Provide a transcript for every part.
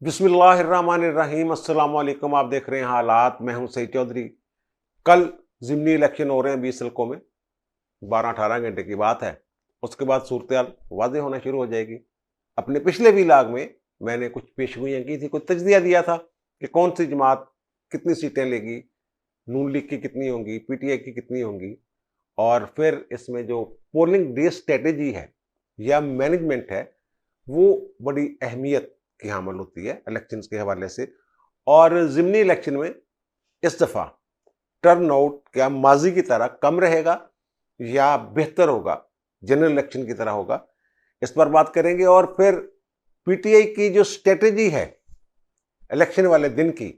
बिस्मिल्लाहिर्रहमानिर्रहीम। अस्सलाम वालेकुम। आप देख रहे हैं हालात। मैं हूं सईद चौधरी। कल ज़िमनी इलेक्शन हो रहे हैं 20 हल्कों में। 12-18 घंटे की बात है। उसके बाद सूरत वाज़ेह होना शुरू हो जाएगी। अपने पिछले व्लॉग में मैंने कुछ पेशगोइयाँ की थी, कुछ तजदिया दिया था कि कौन सी जमात कितनी सीटें लेगी, नून लीग की कितनी होंगी, पीटीआई की कितनी होंगी। और फिर इसमें जो पोलिंग डे स्ट्रेटेजी है या मैनेजमेंट है, वो बड़ी अहमियत की हामिल होती है इलेक्शंस के हवाले से। और ज़िमनी इलेक्शन में इस दफ़ा टर्न आउट क्या माजी की तरह कम रहेगा या बेहतर होगा, जनरल इलेक्शन की तरह होगा, इस पर बात करेंगे। और फिर पीटीआई की जो स्ट्रेटेजी है इलेक्शन वाले दिन की,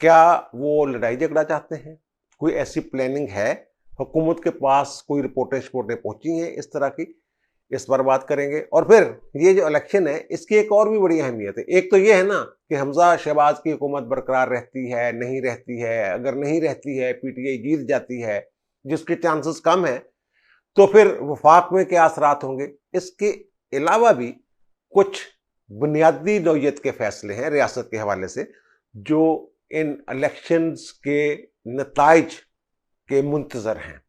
क्या वो लड़ाई झगड़ा चाहते हैं, कोई ऐसी प्लानिंग है, हुकूमत के पास कोई रिपोर्टें पहुंची हैं इस तरह की, इस पर बात करेंगे। और फिर ये जो इलेक्शन है इसकी एक और भी बड़ी अहमियत है। एक तो ये है ना कि हमजा शहबाज की हुकूमत बरकरार रहती है, नहीं रहती है। अगर नहीं रहती है, पीटीआई जीत जाती है, जिसके चांसेस कम है, तो फिर वफाक में क्या असरात होंगे। इसके अलावा भी कुछ बुनियादी नौयत के फैसले हैं रियासत के हवाले से, जो इन इलेक्शंस के नताइज के मुंतजर हैं।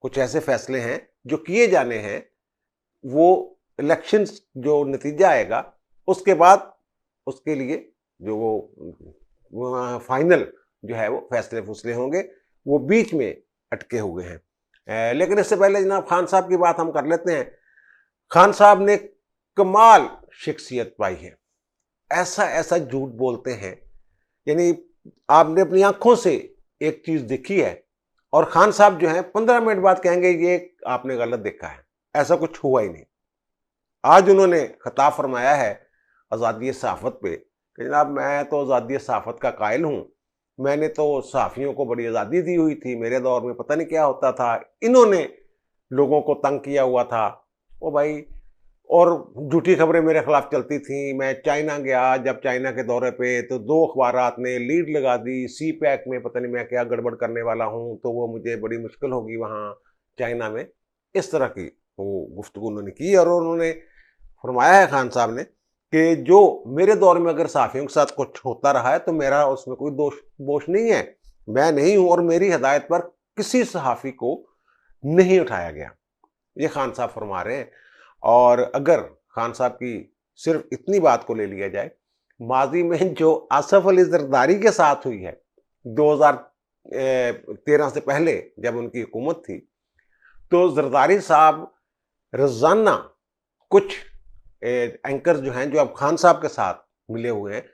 कुछ ऐसे फैसले हैं जो किए जाने हैं, वो इलेक्शंस जो नतीजा आएगा उसके बाद उसके लिए जो वो फाइनल जो है वो फैसले होंगे, वो बीच में अटके हुए हैं। लेकिन इससे पहले जनाब खान साहब की बात हम कर लेते हैं। खान साहब ने कमाल शख्सियत पाई है। ऐसा ऐसा झूठ बोलते हैं, यानी आपने अपनी आंखों से एक चीज देखी है और खान साहब जो है 15 मिनट बाद कहेंगे ये आपने गलत देखा है। ऐसा कुछ हुआ ही नहीं। आज उन्होंने खिताब फरमाया है आज़ादी सहाफ़त पे कि जनाब मैं तो आज़ादी सहाफ़त का कायल हूँ, मैंने तो सहाफ़ियों को बड़ी आज़ादी दी हुई थी, मेरे दौर में पता नहीं क्या होता था, इन्होंने लोगों को तंग किया हुआ था। ओ भाई, और झूठी खबरें मेरे खिलाफ चलती थी। मैं चाइना गया, जब चाइना के दौरे पे तो 2 अखबारात ने लीड लगा दी, सी पैक में पता नहीं मैं क्या गड़बड़ करने वाला हूँ, तो वो मुझे बड़ी मुश्किल होगी वहाँ चाइना में। इस तरह की वो गुफ्तगू उन्होंने की। और उन्होंने फरमाया है खान साहब ने कि जो मेरे दौर में अगर सहाफ़ियों के साथ कुछ होता रहा है तो मेरा उसमें कोई दोष नहीं है, मैं नहीं हूं, और मेरी हिदायत पर किसी सहाफ़ी को नहीं उठाया गया। ये खान साहब फरमा रहे हैं। और अगर खान साहब की सिर्फ इतनी बात को ले लिया जाए, माजी में जो आसफ अली जरदारी के साथ हुई है 2013 से पहले जब उनकी हुकूमत थी, तो जरदारी साहब रोजाना कुछ एंकर जो हैं जो अब खान साहब के साथ मिले हुए हैं,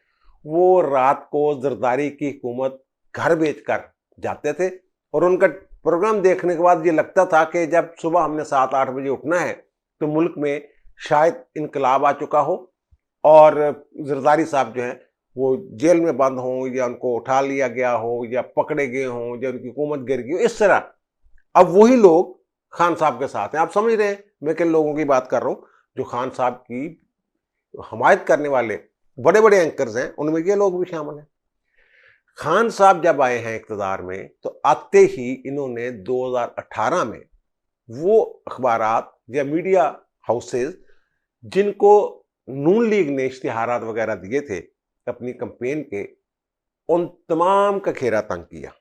वो रात को जरदारी की हुकूमत घर बेचकर जाते थे। और उनका प्रोग्राम देखने के बाद ये लगता था कि जब सुबह हमने 7-8 बजे उठना है तो मुल्क में शायद इनकलाब आ चुका हो और जरदारी साहब जो हैं वो जेल में बंद हों, या उनको उठा लिया गया हो, या पकड़े गए हों, या उनकी हुकूमत गिर गई हो। इस तरह अब वही लोग खान साहब के साथ हैं। आप समझ रहे हैं मैं किन लोगों की बात कर रहा हूं, जो खान साहब की हमायत करने वाले बड़े बड़े एंकर्स हैं, उनमें ये लोग भी शामिल हैं। खान साहब जब आए हैं इक़्तिदार में, तो आते ही इन्होंने 2018 में वो अखबारात या मीडिया हाउसेज जिनको नून लीग ने इश्तिहारात वगैरह दिए थे अपनी कैंपेन के, उन तमाम का घेरा तंग किया।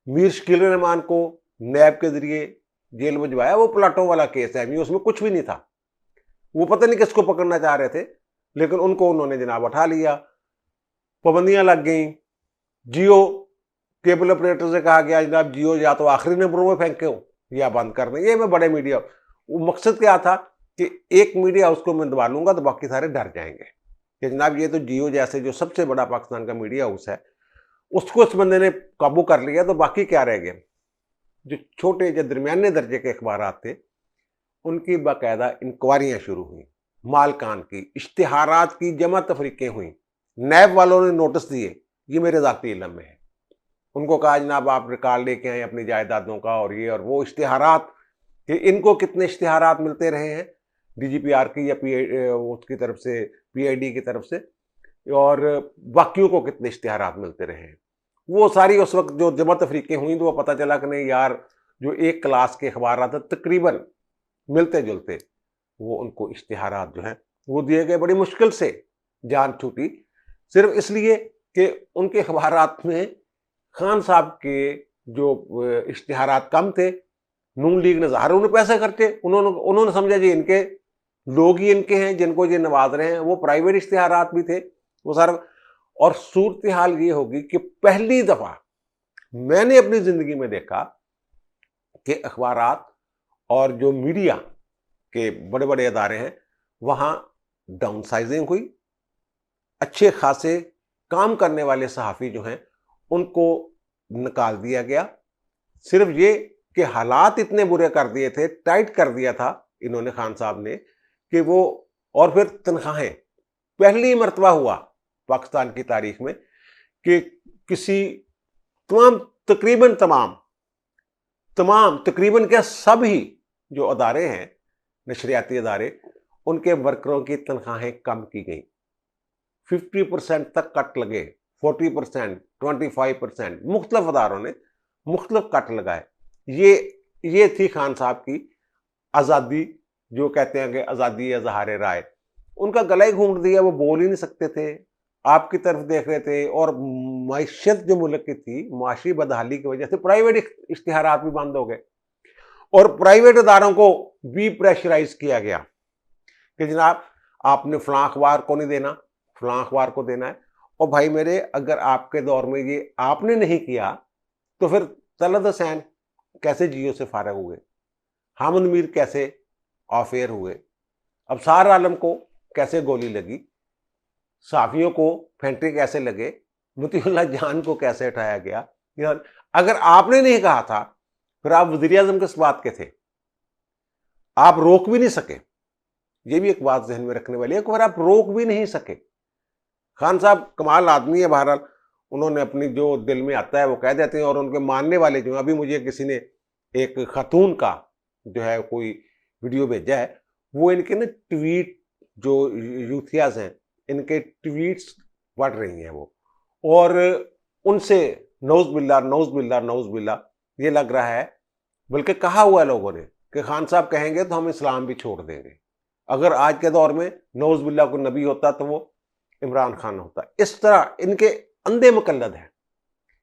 मीर शकील रहमान को नैब के जरिए जेल भिजवाया। वो प्लाटों वाला केस है, उसमें कुछ भी नहीं था। वो पता नहीं किसको पकड़ना चाह रहे थे, लेकिन उनको उन्होंने जनाब उठा लिया। पाबंदियां लग गई। जियो केबल ऑपरेटर से कहा गया जनाब जियो या तो आखिरी नंबरों में फेंके हो या बंद कर दें। ये मैं बड़े मीडिया, वो मकसद क्या था कि एक मीडिया उसको मैं दबा लूंगा तो बाकी सारे डर जाएंगे कि जनाब ये तो जियो जैसे जो सबसे बड़ा पाकिस्तान का मीडिया हाउस है, उसको इस बंदे ने काबू कर लिया, तो बाकी क्या रह गया। जो छोटे या दरमियाने दर्जे के अखबार थे, उनकी बाकायदा इंक्वायरियां शुरू हुई, मालकान की, इश्तिहारात की जमा तफरीकें हुई। नैब वालों ने नोटिस दिए, ये मेरे ज़ाती इल्म में है। उनको कहा जनाब आप रिकॉर्ड लेके आए अपनी जायदादों का, और ये और वो इश्तिहारात कि इनको कितने इश्तिहारात मिलते रहे हैं डीजीपीआर की या उसकी तरफ से, पीआईडी की तरफ से, और बाकियों को कितने इश्तिहारात मिलते रहे हैं। वो सारी उस वक्त जो जमा तफरीकें हुई तो वो पता चला कि नहीं यार, जो एक क्लास के अखबार तकरीबन मिलते जुलते, वो उनको इश्तिहारात जो हैं वो दिए गए। बड़ी मुश्किल से जान छूटी। सिर्फ इसलिए कि उनके अखबारात में खान साहब के जो इश्तिहारात कम थे, नून लीग ने ज़ाहिर उन्हें पैसे खर्चे, उन्होंने समझा जी इनके लोग ही इनके हैं जिनको ये नवाज रहे हैं, वो प्राइवेट इश्तिहारात भी थे वो सारा। और सूरत हाल ये होगी कि पहली दफा मैंने अपनी जिंदगी में देखा कि अखबारात और जो मीडिया के बड़े बड़े अदारे हैं वहां डाउन साइजिंग हुई, अच्छे खासे काम करने वाले सहाफ़ी जो हैं उनको निकाल दिया गया। सिर्फ ये कि हालात इतने बुरे कर दिए थे, टाइट कर दिया था इन्होंने खान साहब ने कि वो, और फिर तनख्वाहें, पहली मर्तबा हुआ पाकिस्तान की तारीख में कि किसी तकरीबन तकरीबन क्या सभी जो अदारे हैं, नशरियाती अदारे, उनके वर्करों की तनख्वाहें कम की गई, 50% तक कट लगे, 40%, 25%, मुख्तलिफ अदारों ने मुख्तलिफ कट लगाए। ये थी खान साहब की आज़ादी, जो कहते हैं कि आज़ादी इज़हार राय। उनका गला ही घूंट दिया, वो बोल ही नहीं सकते थे, आपकी तरफ देख रहे थे। और मैशत जो मुल्क की थी, माशी बदहाली की वजह से प्राइवेट इश्तिहारात भी बंद हो गए और प्राइवेट अदारों को भी प्रेशराइज किया गया कि जनाब आपने फलां अखबार को नहीं देना, फलां अखबार को देना है। और भाई मेरे, अगर आपके दौर में ये आपने नहीं किया तो फिर तलत हुसैन कैसे जियो से फारग हुए, हामिद मीर कैसे ऑफ एयर हुए, अबसार आलम को कैसे गोली लगी, साफियों को फेंटे कैसे लगे, मतीउल्लाह जान को कैसे उठाया गया। अगर आपने नहीं कहा था फिर आप वज़ीर आज़म किस बात के थे, आप रोक भी नहीं सके। ये भी एक बात जहन में रखने वाली है कि आप रोक भी नहीं सके। खान साहब कमाल आदमी है, बहरहाल उन्होंने अपनी जो दिल में आता है वो कह देते हैं, और उनके मानने वाले जो, अभी मुझे किसी ने एक खातून का जो है कोई वीडियो भेजा है, वो इनके ना ट्वीट, जो यूथियाज हैं इनके ट्वीट्स पढ़ रही हैं वो, और उनसे नौज़ बिल्ला ये लग रहा है, बल्कि कहा हुआ लोगों ने कि खान साहब कहेंगे तो हम इस्लाम भी छोड़ देंगे। अगर आज के दौर में नौज़ बिल्ला को नबी होता तो वो इमरान खान होता। इस तरह इनके अंधे मुकल्लद हैं,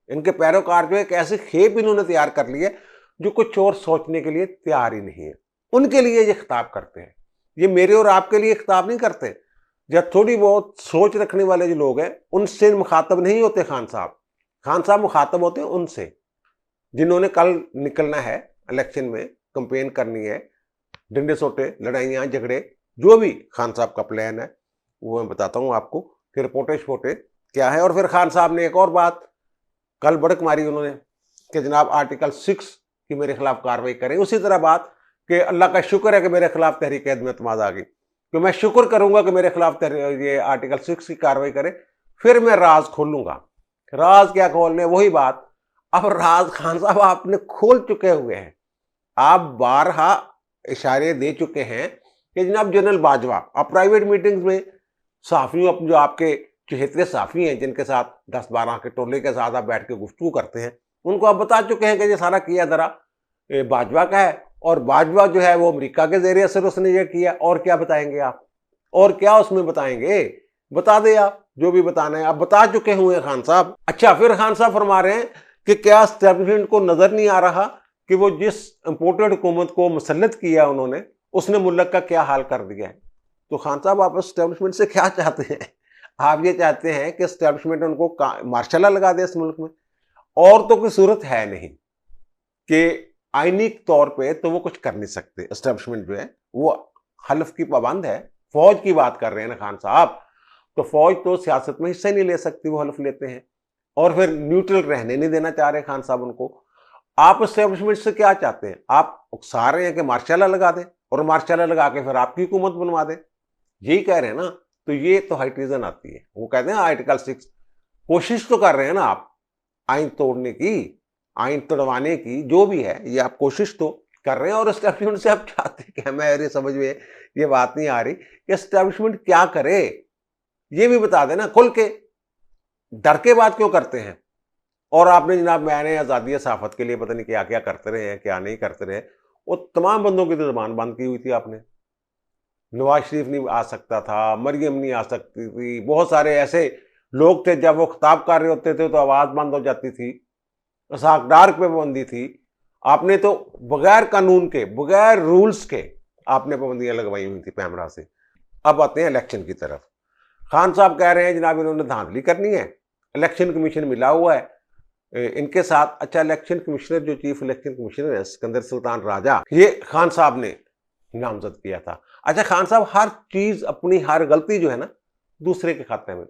इनके पैरोकार जो एक ऐसी खेप इन्होंने तैयार कर ली है जो कुछ और सोचने के लिए तैयार ही नहीं है। उनके लिए ये खिताब करते हैं, ये मेरे और आपके लिए खिताब नहीं करते। जब थोड़ी बहुत सोच रखने वाले जो लोग हैं उनसे मुखातब नहीं होते खान साहब मुखातब होते हैं उनसे जिन्होंने कल निकलना है, इलेक्शन में कंपेन करनी है, डंडे सोटे, लड़ाइयाँ, झगड़े, जो भी खान साहब का प्लान है वो मैं बताता हूँ आपको कि रिपोर्टे शपोर्टे क्या है। और फिर खान साहब ने एक और बात कल बड़क मारी उन्होंने कि जनाब आर्टिकल 6 की मेरे खिलाफ कार्रवाई करें। उसी तरह बात कि अल्लाह का शुक्र है कि मेरे खिलाफ तहरीक एतमाद आ गई, तो मैं शुक्र करूंगा कि मेरे खिलाफ ये आर्टिकल 6 की कार्रवाई करें, फिर मैं राज खोलूंगा। राज क्या खोलने, वही बात। अब राज खान साहब आपने खोल चुके हुए हैं, आप बारहा इशारे दे चुके हैं कि जनाब जनरल बाजवा, आप प्राइवेट मीटिंग्स में साफियों, जो आपके चहेते साफी हैं जिनके साथ 10-12 के टोले के साथ आप बैठ के गुफ्तगू करते हैं, उनको आप बता चुके हैं कि ये सारा किया जरा बाजवा का है, और बाजवा जो है वो अमेरिका के ज़रिए असर उसने ये किया। और क्या बताएंगे आप, और क्या उसमें बताएंगे, बता दे आप जो भी बताना है, आप बता चुके हुए हैं खान साहब। अच्छा, फिर खान साहब फरमा रहे हैं कि क्या एस्टेब्लिशमेंट को नजर नहीं आ रहा कि वो जिस इंपोर्टेड हुकूमत को मुसल्लत किया उन्होंने, उसने मुल्क का क्या हाल कर दिया है। तो खान साहब आप एस्टेब्लिशमेंट से क्या चाहते हैं? आप ये चाहते हैं कि एस्टेब्लिशमेंट उनको मार्शल लॉ लगा दे इस मुल्क में, और तो कोई सूरत है नहीं कि आईनी तौर पे तो वो कुछ कर नहीं सकते। एस्टेब्लिशमेंट जो है वो हल्फ की पाबंद है। फौज की बात कर रहे हैं ना खान साहब, तो फौज तो सियासत में हिस्सा नहीं ले सकती, वो हल्फ लेते हैं, और फिर न्यूट्रल रहने नहीं देना चाह रहे खान साहब उनको। आप एस्टेब्लिशमेंट से क्या चाहते हैं? आप उकसा रहे हैं कि मार्शल लॉ लगा दे, और मार्शल लॉ लगा के फिर आपकी हुकूमत बनवा दे, यही कह रहे हैं ना। तो ये तो हाई ट्रीजन आती है। वो कहते हैं आर्टिकल 6, कोशिश तो कर रहे हैं ना आप आइन तोड़ने की, आइन तोड़वाने की, जो भी है ये आप कोशिश तो कर रहे हैं। और एस्टेब्लिशमेंट से आप चाहते हैं, मेरे समझ में ये बात नहीं आ रही कि एस्टेब्लिशमेंट क्या करे, ये भी बता देना खुल के, डर के बात क्यों करते हैं। और आपने जनाब, मैंने आज़ादी सहाफ़त के लिए पता नहीं क्या क्या करते रहे हैं, क्या नहीं करते रहे, वो तमाम बंदों की तो ज़बान बंद की हुई थी आपने। नवाज शरीफ नहीं आ सकता था, मरियम नहीं आ सकती थी, बहुत सारे ऐसे लोग थे, जब वो खिताब कर रहे होते थे तो आवाज बंद हो जाती थी, साकडार पे पाबंदी थी। आपने तो बगैर कानून के, बगैर रूल्स के आपने पाबंदियां लगवाई हुई थी पैमरा से। अब आते हैं इलेक्शन की तरफ। खान साहब कह रहे हैं जनाब इन्होंने धांधली करनी है, इलेक्शन कमीशन मिला हुआ है इनके साथ। अच्छा, इलेक्शन कमिश्नर जो चीफ इलेक्शन कमिश्नर है सिकंदर सुल्तान राजा, ये खान साहब ने नामजद किया था। अच्छा, खान साहब हर चीज, अपनी हर गलती जो है ना दूसरे के खाते में।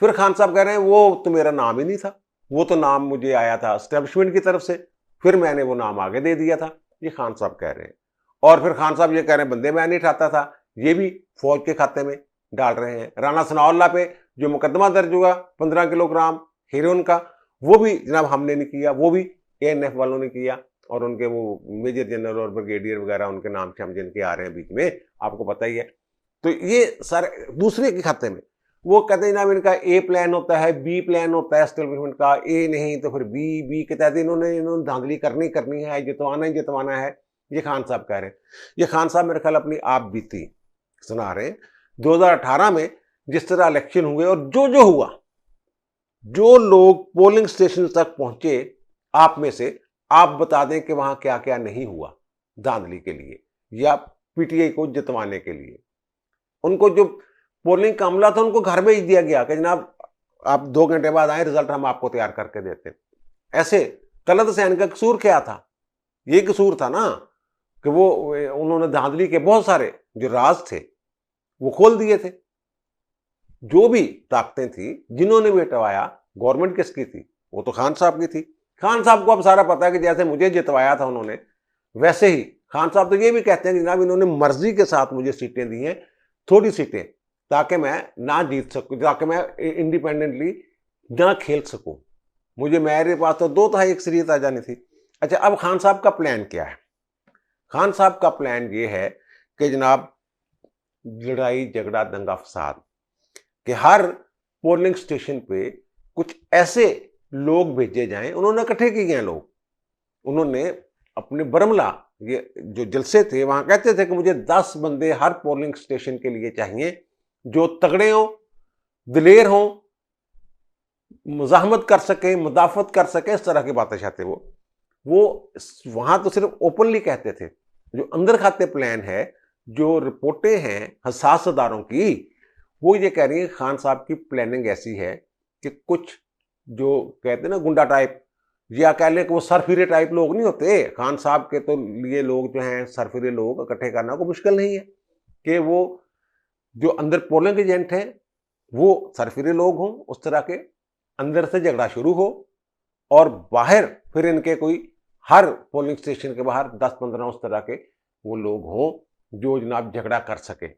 फिर खान साहब कह रहे हैं वो तो मेरा नाम ही नहीं था, वो तो नाम मुझे आया था एस्टेब्लिशमेंट की तरफ से, फिर मैंने वो नाम आगे दे दिया था। ये खान साहब कह रहे हैं। और फिर खान साहब ये कह रहे हैं बंदे मैं नहीं उठाता था, ये भी फौज के खाते में डाल रहे हैं। राना सनाउल्लाह पे जो मुकदमा दर्ज हुआ 15 किलोग्राम हेरोइन का, वो भी जनाब हमने नहीं किया, वो भी एएनएफ वालों ने किया। और उनके वो मेजर जनरल और ब्रिगेडियर वगैरह उनके नाम से हम जिनके आ रहे हैं बीच में, आपको पता ही है। तो ये सारे दूसरे के खाते में। वो कहते हैं ना इनका ए प्लान होता है, बी प्लान होता है एस्टेब्लिशमेंट का, ए नहीं तो फिर बी के तहत इन्होंने धांधली करनी है, जितवाना ही जितवाना है। ये खान साहब कह रहे हैं। ये खान साहब मेरे ख्याल अपनी आप बीती सुना रहे हैं। 2018 में जिस तरह इलेक्शन हुए और जो जो हुआ, जो लोग पोलिंग स्टेशन तक पहुंचे, आप में से आप बता दें कि वहां क्या क्या नहीं हुआ धांधली के लिए या पीटीआई को जितवाने के लिए। उनको जो पोलिंग का अमला था उनको घर भेज दिया गया कि जनाब आप 2 घंटे बाद आए, रिजल्ट हम आपको तैयार करके देते। ऐसे तलत हुसैन का कसूर क्या था? ये कसूर था ना कि वो उन्होंने धांधली के बहुत सारे जो राज थे वो खोल दिए थे। जो भी ताकतें थी जिन्होंने भी हटवाया, गवर्नमेंट किसकी थी? वो तो खान साहब की थी। खान साहब को अब सारा पता है कि जैसे मुझे जितवाया था उन्होंने, वैसे ही खान साहब तो ये भी कहते हैं जनाब इन्होंने मर्जी के साथ मुझे सीटें दी हैं, थोड़ी सीटें, ताकि मैं ना जीत सकूं, ताकि मैं इंडिपेंडेंटली ना खेल सकूं। मेरे पास तो 2/3 अक्सरियत आ जानी थी। अच्छा, अब खान साहब का प्लान क्या है? खान साहब का प्लान ये है कि जनाब लड़ाई झगड़ा दंगा फसाद कि हर पोलिंग स्टेशन पे कुछ ऐसे लोग भेजे जाएं। उन्होंने इकट्ठे किए हैं लोग, उन्होंने अपने बरमला ये जो जलसे थे वहां कहते थे कि मुझे 10 बंदे हर पोलिंग स्टेशन के लिए चाहिए जो तगड़े हों, दिलेर हों, मुजाहमत कर सके, मुदाफत कर सके, इस तरह की बातें चाहते। वो वहां तो सिर्फ ओपनली कहते थे। जो अंदर खाते प्लान है, जो रिपोर्टें हैं हसास अदारों की, वो ये कह रही है खान साहब की प्लानिंग ऐसी है कि कुछ जो कहते हैं ना गुंडा टाइप, या कह लें कि वो सरफिरे टाइप लोग नहीं होते खान साहब के, तो लिए लोग जो हैं सरफिरे लोग इकट्ठे करना को मुश्किल नहीं है कि वो जो अंदर पोलिंग एजेंट हैं वो सरफिरे लोग हों, उस तरह के अंदर से झगड़ा शुरू हो और बाहर फिर इनके कोई हर पोलिंग स्टेशन के बाहर 10-15 उस तरह के वो लोग हों जो जनाब झगड़ा कर सके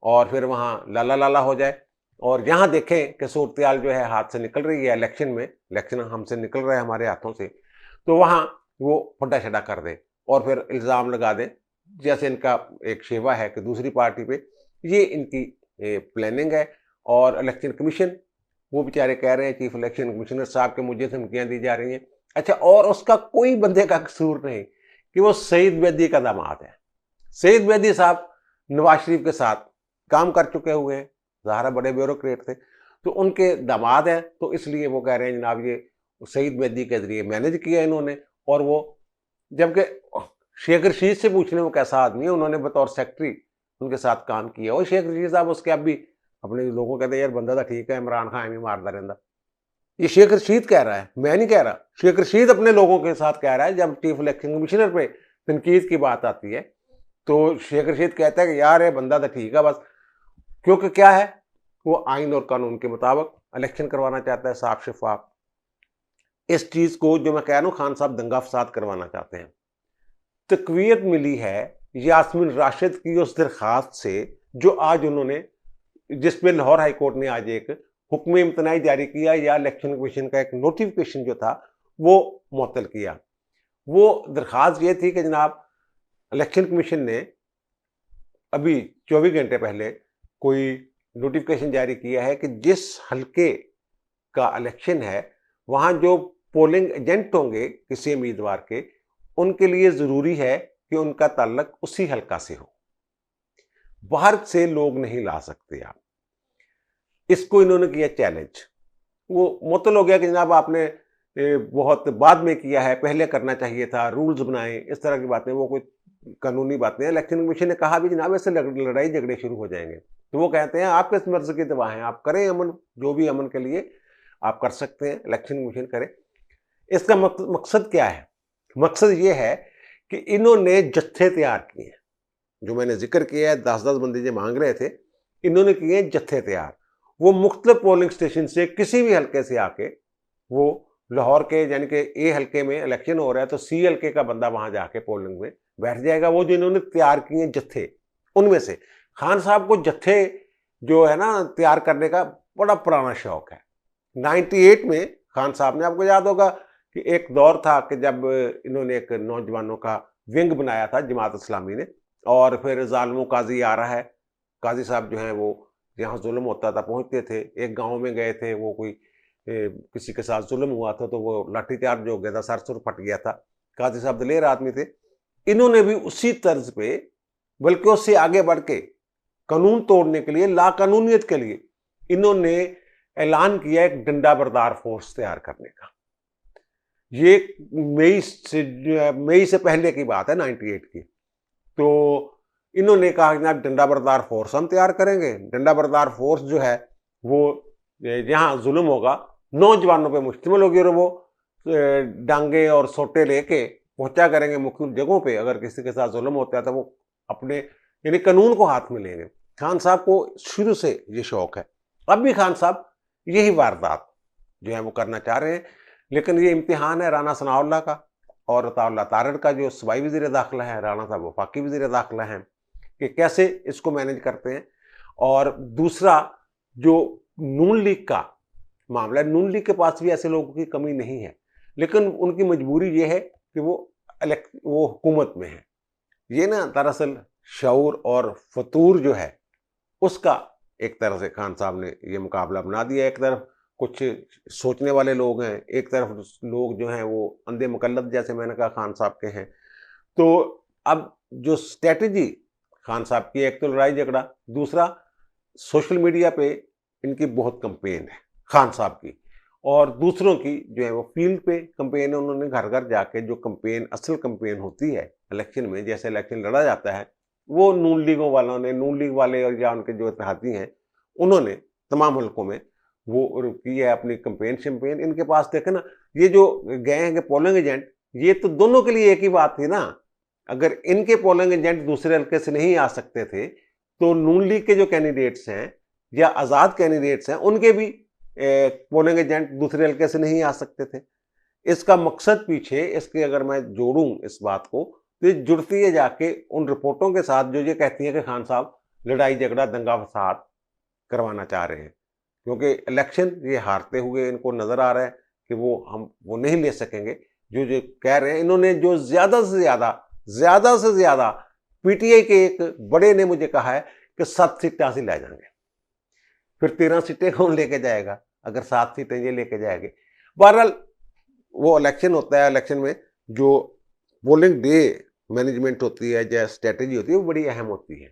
और फिर वहाँ लाला लाला हो जाए। और यहाँ देखें कि सूरत जो है हाथ से निकल रही है, इलेक्शन हमसे निकल रहा है हमारे हाथों से, तो वहाँ वो फड्डा शड्डा कर दे और फिर इल्ज़ाम लगा दें, जैसे इनका एक शेवा है कि दूसरी पार्टी पे। ये इनकी प्लानिंग है। और इलेक्शन कमीशन, वो बेचारे कह रहे हैं चीफ इलेक्शन कमिश्नर साहब के मुझे धमकियाँ दी जा रही हैं। अच्छा, और उसका कोई बंदे का कसूर नहीं कि वो सईद बैदी का दामाद है। सईद बैदी साहब नवाज शरीफ के साथ काम कर चुके हुए हैं, ज़ाहिर बड़े ब्यूरोक्रेट थे, तो उनके दामाद हैं, तो इसलिए वो कह रहे हैं जनाब ये सईद बैदी के जरिए मैनेज किया इन्होंने। और वो जबकि शेख रशीद से पूछने वो कैसा आदमी है, उन्होंने बतौर सेक्रेटरी उनके साथ काम किया। और शेख रशीद साहब उसके अब भी अपने लोगों कहते हैं यार बंदा तो ठीक है, इमरान खान भी मारता रहता। ये शेख रशीद कह रहा है, मैं नहीं कह रहा। शेख रशीद अपने लोगों के साथ कह रहा है। जब चीफ इलेक्शन कमिश्नर पे तनकीद की बात आती है तो शेख रशीद कहता है कि यार ये बंदा तो ठीक है बस, क्योंकि क्या है वो आइन और कानून के मुताबिक इलेक्शन करवाना चाहता है, साफ शफाफ। इस चीज को जो मैं कह रहा हूँ खान साहब दंगा फसाद करवाना चाहते हैं। तकवीयत मिली है यास्मीन राशिद की उस दरखास्त से जो आज उन्होंने, जिसपे लाहौर हाईकोर्ट ने आज एक हुक्म इम्तनाई जारी किया या इलेक्शन कमीशन का एक नोटिफिकेशन जो था वो मुअत्तल किया। वो दरखास्त ये थी कि जनाब इलेक्शन कमीशन ने अभी 24 घंटे पहले कोई नोटिफिकेशन जारी किया है कि जिस हल्के का इलेक्शन है वहाँ जो पोलिंग एजेंट होंगे किसी उम्मीदवार के, उनके लिए ज़रूरी है कि उनका ताल्लुक उसी हल्का से हो, बाहर से लोग नहीं ला सकते आप। इसको इन्होंने किया चैलेंज। वो मुअत्तल हो गया कि जनाब आपने बहुत बाद में किया है, पहले करना चाहिए था, रूल्स बनाए, इस तरह की बातें, वो कोई कानूनी बातें हैं। इलेक्शन कमीशन ने कहा भी जनाब ऐसे लड़ाई झगड़े शुरू हो जाएंगे, तो वो कहते हैं आप किस मर्ज की दवा हैं, आप करें अमन, जो भी अमन के लिए आप कर सकते हैं, इलेक्शन कमीशन करे। इसका मकसद क्या है? मकसद ये है कि इन्होंने जत्थे तैयार किए हैं, जो मैंने जिक्र किया है 10-10 बंदे जो मांग रहे थे, इन्होंने किए जत्थे तैयार। वो मुख्तलिफ पोलिंग स्टेशन से किसी भी हल्के से आके, वो लाहौर के यानी कि ए हल्के में इलेक्शन हो रहा है तो सी हल्के का बंदा वहां जाके पोलिंग में बैठ जाएगा। वो जो इन्होंने तैयार किए जत्थे, उनमें से खान साहब को जत्थे जो है ना तैयार करने का बड़ा पुराना शौक है। 98 में खान साहब ने, आपको याद होगा कि एक दौर था कि जब इन्होंने एक नौजवानों का विंग बनाया था जमात इस्लामी ने, और फिर जालिमों काजी आ रहा है, काजी साहब जो हैं वो जहाँ जुल्म होता था पहुँचते थे। एक गांव में गए थे, वो कोई किसी के साथ जुल्म हुआ था तो वो लाठीचार्ज हो गया था, सर सुर फट गया था। काजी साहब दलेर आदमी थे। इन्होंने भी उसी तर्ज पे, बल्कि उससे आगे बढ़ के कानून तोड़ने के लिए, लाकानूनियत के लिए, इन्होंने ऐलान किया एक डंडा बरदार फोर्स तैयार करने का। ये मई से पहले की बात है, 98 की। तो इन्होंने कहा कि जनाब डंडा बरदार फोर्स हम तैयार करेंगे। डंडा बरदार फोर्स जो है वो जहाँ जुल्म होगा नौजवानों पे मुश्तमिल होगी, और वो डांगे और सोटे लेके पहुंचा करेंगे मुख्य जगहों पे। अगर किसी के साथ जुल्म होता है तो वो अपने यानी कानून को हाथ में लेंगे। खान साहब को शुरू से ये शौक है। अब भी खान साहब यही वारदात जो है वो करना चाह रहे हैं, लेकिन ये इम्तिहान है राना सनाउल्लाह का और अताउल्लाह तारड़ का, जो सूबाई वज़ीर दाखिला है, राना साहब वफाकी वज़ीर दाखिला हैं, कि कैसे इसको मैनेज करते हैं। और दूसरा जो नून लीग का मामला है, नून लीग के पास भी ऐसे लोगों की कमी नहीं है, लेकिन उनकी मजबूरी ये है कि वो हुकूमत में है। ये ना दरअसल शऊर और फतूर जो है उसका एक तरह से खान साहब ने ये मुकाबला बना दिया। एक तरफ कुछ सोचने वाले लोग हैं, एक तरफ लोग जो हैं वो अंधे मुकल्लद जैसे मैंने कहा खान साहब के हैं। तो अब जो स्ट्रेटजी खान साहब की, एक तो लड़ाई झगड़ा, दूसरा सोशल मीडिया पे इनकी बहुत कंपेन है खान साहब की, और दूसरों की जो है वो फील्ड पे कंपेन है। उन्होंने घर घर जाके जो कंपेन, असल कंपेन होती है इलेक्शन में, जैसे इलेक्शन लड़ा जाता है, वो नून लीगों वालों ने, नून लीग वाले और या उनके जो इत्तेहादी हैं, उन्होंने तमाम हल्कों में वो की है अपनी कंपेन शम्पेन। इनके पास देखे ना, ये जो गए हैं पोलिंग एजेंट, ये तो दोनों के लिए एक ही बात थी ना। अगर इनके पोलिंग एजेंट दूसरे हल्के से नहीं आ सकते थे, तो नून लीग के जो कैंडिडेट्स हैं या आज़ाद कैंडिडेट्स हैं, उनके भी पोलिंग एजेंट दूसरे हल्के से नहीं आ सकते थे। इसका मकसद पीछे इसके, अगर मैं जोड़ूं इस बात को, तो ये जुड़ती है जाके उन रिपोर्टों के साथ जो ये कहती हैं कि खान साहब लड़ाई झगड़ा, दंगा फसाद करवाना चाह रहे हैं, क्योंकि इलेक्शन ये हारते हुए इनको नजर आ रहा है कि वो नहीं ले सकेंगे। जो कह रहे हैं इन्होंने, जो ज्यादा से ज्यादा पीटीआई के एक बड़े ने मुझे कहा है कि 7 सीटें हासिल ले जाएंगे। फिर 13 सीटें कौन लेके जाएगा अगर 7 सीटें ये लेके जाएंगे? बहरहाल वो इलेक्शन होता है, इलेक्शन में जो पोलिंग डे मैनेजमेंट होती है या स्ट्रेटेजी होती है वो बड़ी अहम होती है।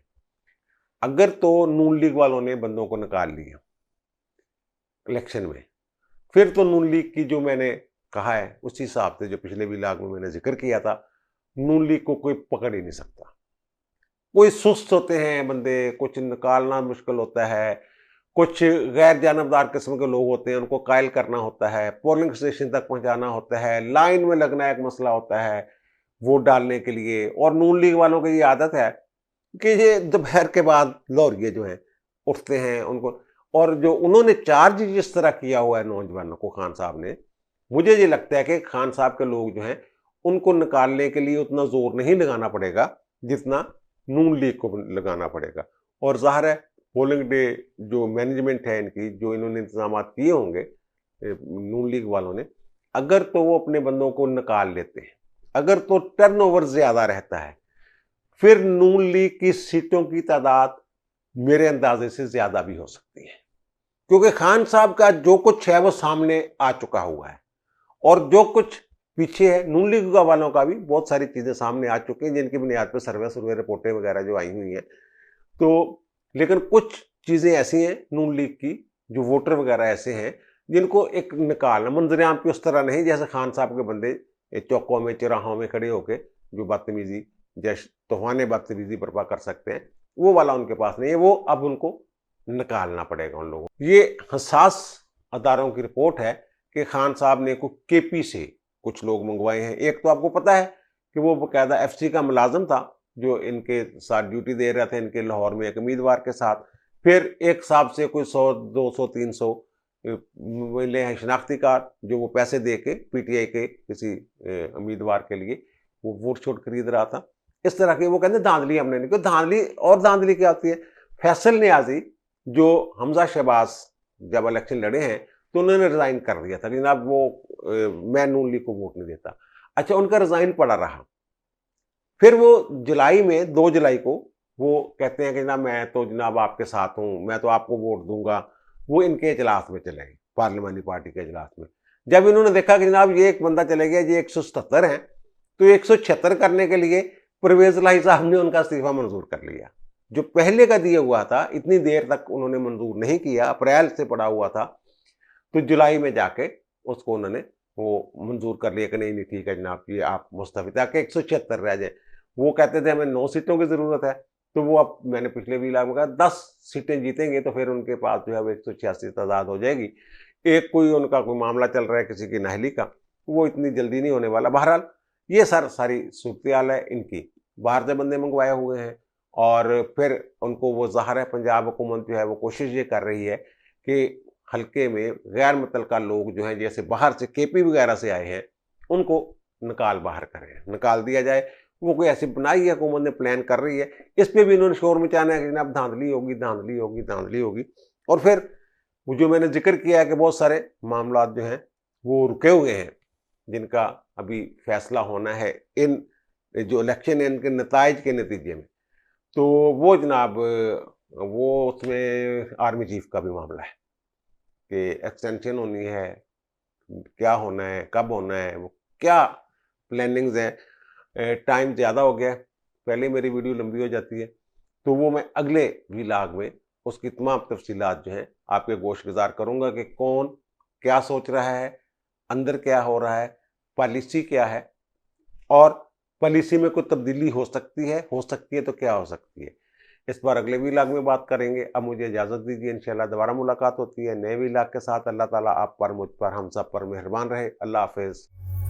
अगर तो नून लीग वालों ने बंदों को निकाल लिया इलेक्शन में, फिर तो नून लीग की, जो मैंने कहा है उसी हिसाब से जो पिछले व्लॉग में मैंने जिक्र किया था, नून लीग को कोई पकड़ ही नहीं सकता। कोई सुस्त होते हैं बंदे, कुछ निकालना मुश्किल होता है, कुछ गैर जानबदार किस्म के लोग होते हैं, उनको कायल करना होता है, पोलिंग स्टेशन तक पहुंचाना होता है, लाइन में लगना एक मसला होता है वोट डालने के लिए। और नून लीग वालों की ये आदत है कि ये दोपहर के बाद लौरिये जो हैं उठते हैं उनको, और जो उन्होंने चार्ज जिस तरह किया हुआ है नौजवानों को खान साहब ने, मुझे ये लगता है कि खान साहब के लोग जो हैं उनको निकालने के लिए उतना जोर नहीं लगाना पड़ेगा जितना नून लीग को लगाना पड़ेगा। और ज़ाहिर है पोलिंग डे जो मैनेजमेंट है इनकी, जो इन्होंने इंतजाम किए होंगे नून लीग वालों ने, अगर तो वो अपने बंदों को निकाल लेते हैं, अगर तो टर्नओवर ज़्यादा रहता है, फिर नून लीग की सीटों की तादाद मेरे अंदाजे से ज़्यादा भी हो सकती है, क्योंकि खान साहब का जो कुछ है वो सामने आ चुका हुआ है, और जो कुछ पीछे है नून लीग वालों का भी बहुत सारी चीज़ें सामने आ चुकी हैं, जिनकी बुनियाद पर सर्वे रिपोर्टें वगैरह जो आई हुई हैं। तो लेकिन कुछ चीज़ें ऐसी हैं नून लीग की, जो वोटर वगैरह ऐसे हैं जिनको एक निकालना मंजरेआम की उस तरह नहीं जैसे खान साहब के बंदे चौकों में चौराहों में खड़े होके जो बदतमीजी जैसे तूफान बदतमीजी बर्पा कर सकते हैं, वो वाला उनके पास नहीं है। वो अब उनको निकालना पड़ेगा उन लोगों को। ये हसास अदारों की रिपोर्ट है कि खान साहब ने को केपी से कुछ लोग मंगवाए हैं। एक तो आपको पता है कि वो बकायदा एफसी का मुलाजिम था जो इनके साथ ड्यूटी दे रहा था इनके लाहौर में एक उम्मीदवार के साथ। फिर एक साहब से कोई 100 200 300 मिले हैं शनाख्ती कार्ड जो वो पैसे दे के पीटीआई के किसी उम्मीदवार के लिए वो वोट छोट खरीद रहा था। इस तरह की वो कहते धांधली हमने नहीं की। धांधली और धांधली क्या होती है? फैसल नियाजी जो हमजा शहबाज जब इलेक्शन लड़े हैं तो उन्होंने रिजाइन कर दिया था जनाब वो मैं नून लीग को वोट नहीं देता। अच्छा, उनका रिजाइन पड़ा रहा। फिर वो जुलाई में 2 जुलाई को वो कहते हैं कि जनाब मैं तो जनाब आपके साथ हूँ, मैं तो आपको वोट दूंगा। वो इनके इजलास में चले गए, पार्लियामानी पार्टी के इजलास में। जब इन्होंने देखा कि जनाब ये एक बंदा चले गया, ये 177 है, तो 176 करने के लिए परवेज इलाही साहब ने उनका इस्तीफा मंजूर कर लिया। जो पहले का दिया हुआ था इतनी देर तक उन्होंने मंजूर नहीं किया, अप्रैल से पड़ा हुआ था, तो जुलाई में जाके उसको उन्होंने वो मंजूर कर लिया कि नहीं नहीं ठीक है जनाब ये आप मुस्तफी ताकि 176 रह जाए। वो कहते थे हमें 9 सीटों की ज़रूरत है, तो वो अब मैंने पिछले भी इलाके में कहा 10 सीटें जीतेंगे तो फिर उनके पास जो है वो 186 तादाद हो जाएगी। एक कोई उनका कोई मामला चल रहा है किसी की नाहली का, वो इतनी जल्दी नहीं होने वाला। बहरहाल ये सारी सूरत है इनकी। बाहर से बंदे मंगवाए हुए हैं और फिर उनको वो ज़ाहिर है पंजाब हुकूमत जो है वो कोशिश ये कर रही है कि हल्के में गैर मुतल्लका लोग जो हैं जैसे बाहर से केपी वगैरह से आए हैं उनको निकाल बाहर करें, निकाल दिया जाए। वो कोई ऐसी बनाई है हुकूमत ने, प्लान कर रही है। इस पर भी इन्होंने शोर मचाना है कि जनाब धांधली होगी धांधली होगी धांधली होगी। और फिर वो जो मैंने जिक्र किया है कि बहुत सारे मामला जो हैं वो रुके हुए हैं जिनका अभी फैसला होना है इन जो इलेक्शन है इनके नताइज के नतीजे में। तो वो जनाब वो उसमें आर्मी चीफ का भी मामला है कि एक्सटेंशन होनी है, क्या होना है, कब होना है, वो क्या प्लानिंग्स हैं। टाइम ज़्यादा हो गया है, पहले मेरी वीडियो लंबी हो जाती है, तो वो मैं अगले व्लॉग में उसकी तमाम तफसीलात जो हैं आपके गोशगुजार करूँगा कि कौन क्या सोच रहा है, अंदर क्या हो रहा है, पॉलिसी क्या है और पॉलिसी में कोई तब्दीली हो सकती है तो क्या हो सकती है। इस बार अगले व्लॉग में बात करेंगे। अब मुझे इजाज़त दीजिए, इंशाल्लाह दोबारा मुलाकात होती है नए व्लॉग के साथ। अल्लाह ताला आप पर, मुझ पर, हम सब पर मेहरबान रहे। अल्लाह हाफ़िज़।